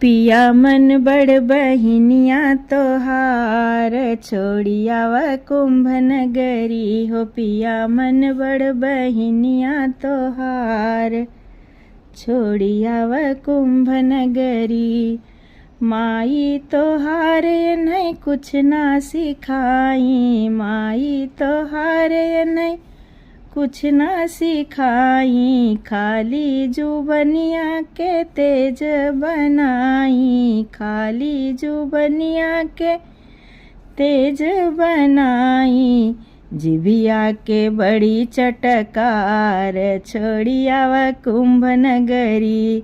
पिया मन बड़ बहिनिया तोहार, छोड़ियावा कुंभ नगरी हो। पिया मन बड़ बहिनिया तोहार, छोड़ियावा कुंभ नगरी। माई तोहार नहीं कुछ ना सिखाई, माई तोहार नहीं कुछ ना सिखाई। खाली जुबनिया के तेज बनाई, खाली जुबनिया के तेज बनाई। जिभिया के बड़ी चटकार, छोड़ियावा कुंभ नगरी।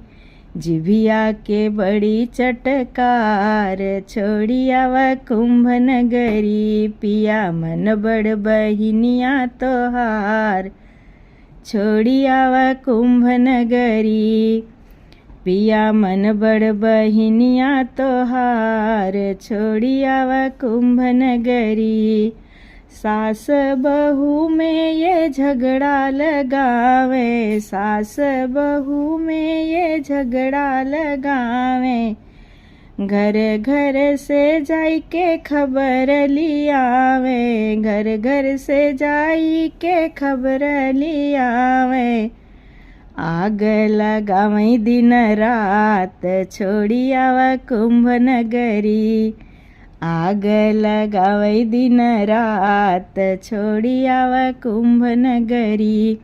जिभिया के बड़ी चटकार, छोड़ियावा कुंभ नगरी। पिया मन बड़ बहिनिया तोहार, छोड़ियावा कुंभ नगरी। पिया मन बड़ बहिनिया तोहार, छोड़ियावा कुंभ नगरी। सास बहू में ये झगड़ा लगावे, सास बहू में ये झगड़ा लगावे। घर घर से जाई के खबर लियावे, घर घर से जाई के खबर लियावे। आग लगावई दिन रात, छोड़ियावा कुंभ नगरी। आग लगावई दिन रात, छोड़ियावा कुंभ नगरी।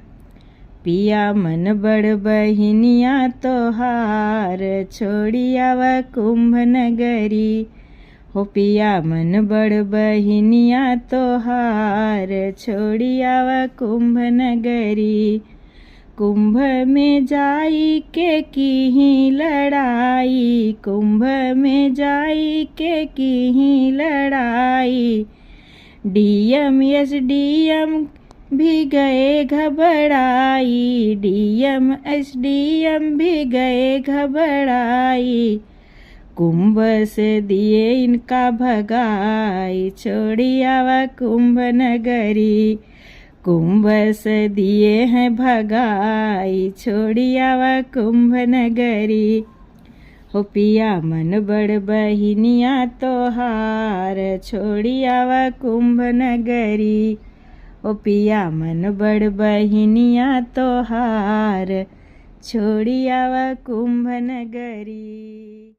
पिया मन बड़ बहिनिया तोहार, छोड़ियावा कुंभ नगरी हो। पिया मन बड़ बहिनिया तोहार, छोड़ियावा कुंभ नगरी। कुंभ में जाई के कीही लड़ाई, कुंभ में जाई के कीही लड़ाई। डीएम एसडीएम भी गए घबराई, डीएम एसडीएम भी गए घबराई। कुंभ से दिए इनका भगाई, छोड़ियावा कुंभ नगरी। कुंभ से दिए हैं भगाई, छोड़ियावा कुंभ नगरी हो। पिया मन बड़ बहिनिया तोहार, छोड़ियावा कुंभ नगरी ओ। पिया मन बड़ बहिनिया तोहार, छोड़ियावा कुंभ नगरी।